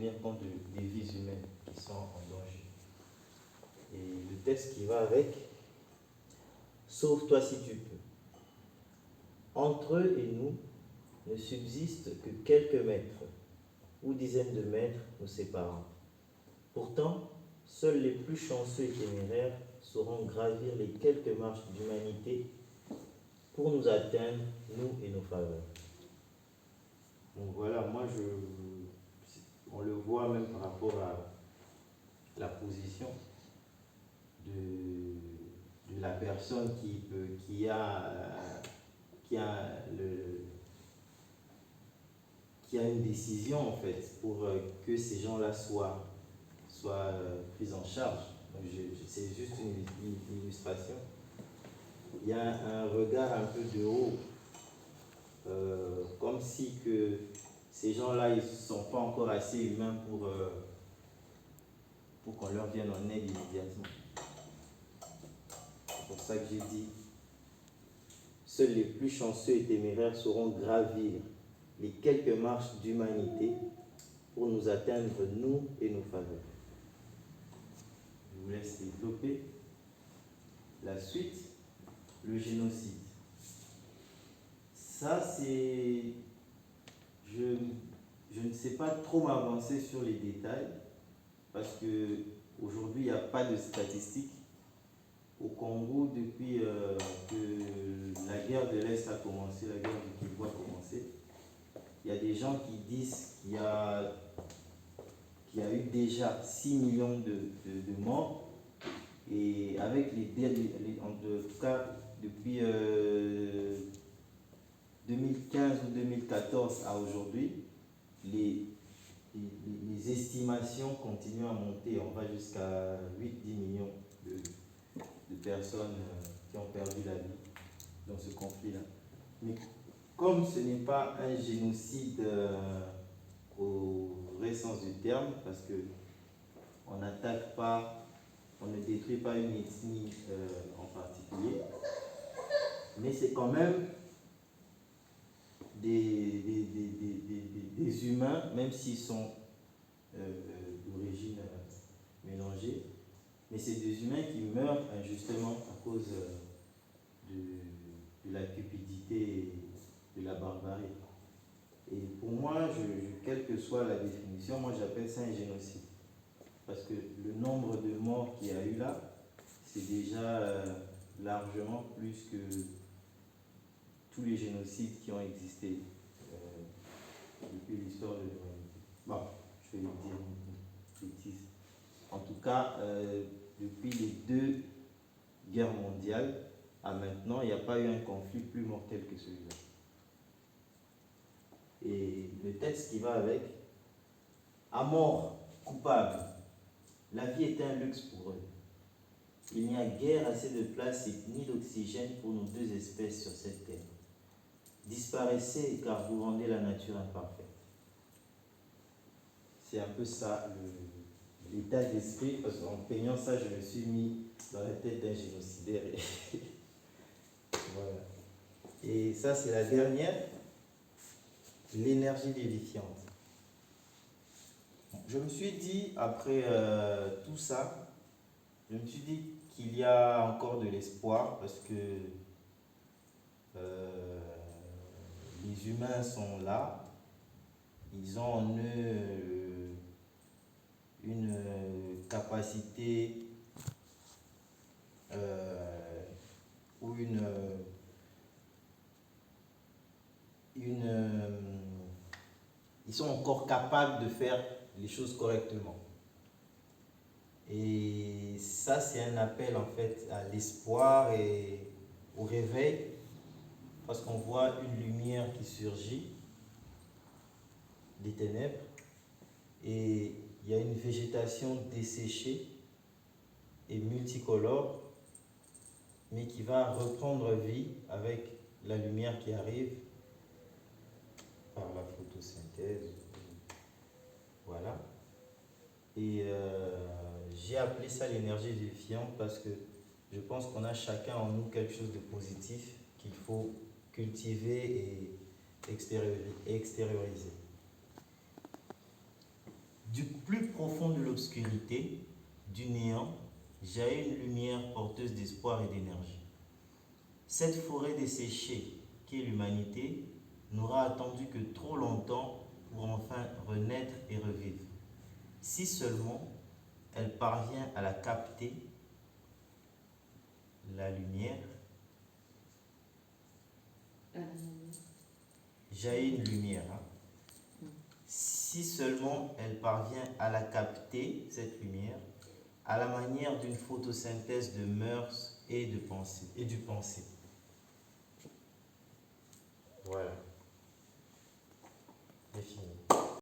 tenir compte des vies humaines qui sont en danger. Et le texte qui va avec, sauve-toi si tu peux. Entre eux et nous ne subsiste que quelques mètres ou dizaines de mètres nous séparant. Pourtant, seuls les plus chanceux et téméraires sauront gravir les quelques marches d'humanité pour nous atteindre, nous et nos faveurs. Donc voilà, on le voit même par rapport à la position de la personne qui a une décision en fait pour que ces gens-là soient pris en charge. C'est juste une illustration. Il y a un regard un peu de haut, comme si que ces gens-là ils ne sont pas encore assez humains pour qu'on leur vienne en aide immédiatement. C'est pour ça que j'ai dit, seuls les plus chanceux et téméraires sauront gravir les quelques marches d'humanité pour nous atteindre, nous et nos faveurs. Je vous laisse développer. La suite, le génocide. Ça, c'est... Je ne sais pas trop m'avancer sur les détails parce qu'aujourd'hui, il n'y a pas de statistiques. Au Congo, depuis que la guerre de l'Est a commencé, la guerre du Kivu a commencé, il y a des gens qui disent qu'il y a eu déjà 6 millions de morts. Et avec en tout cas, depuis 2015 ou 2014 à aujourd'hui, les estimations continuent à monter. On va jusqu'à 8-10 millions de personnes qui ont perdu la vie dans ce conflit-là. Mais comme ce n'est pas un génocide au vrai sens du terme, parce qu'on n'attaque pas, on ne détruit pas une ethnie en particulier, mais c'est quand même des humains, même s'ils sont d'origine mélangée, mais c'est des humains qui meurent injustement à cause de la cupidité et de la barbarie. Et pour moi, quelle que soit la définition, moi j'appelle ça un génocide. Parce que le nombre de morts qu'il y a eu là, c'est déjà largement plus que tous les génocides qui ont existé depuis l'histoire de l'humanité. Bon, je vais dire une bêtise. En tout cas, depuis les 2 guerres mondiales à maintenant, il n'y a pas eu un conflit plus mortel que celui-là. Et le texte qui va avec, à mort coupable, la vie est un luxe pour eux. Il n'y a guère assez de place ni d'oxygène pour nos 2 espèces sur cette terre. Disparaissez car vous rendez la nature imparfaite. C'est un peu ça l'état d'esprit, parce qu'en peignant ça, je me suis mis dans la tête d'un génocidaire. Voilà. Et ça, c'est la dernière, l'énergie vivifiante. Je me suis dit, après tout ça, je me suis dit qu'il y a encore de l'espoir parce que les humains sont là, ils ont en eux une capacité ou ils sont encore capables de faire les choses correctement. Et ça, c'est un appel en fait à l'espoir et au réveil, parce qu'on voit une lumière qui surgit des ténèbres et il y a une végétation desséchée et multicolore, mais qui va reprendre vie avec la lumière qui arrive par la photosynthèse. Voilà. Et j'ai appelé ça l'énergie vivifiante parce que je pense qu'on a chacun en nous quelque chose de positif qu'il faut cultiver et extérioriser. Du plus profond de l'obscurité, du néant, jaillit une lumière porteuse d'espoir et d'énergie. Cette forêt desséchée qu'est l'humanité n'aura attendu que trop longtemps pour enfin renaître et revivre. Si seulement elle parvient à la capter, la lumière, jaillit une lumière. Si seulement elle parvient à la capter, cette lumière, à la manière d'une photosynthèse de mœurs et de pensée et du pensée. Voilà.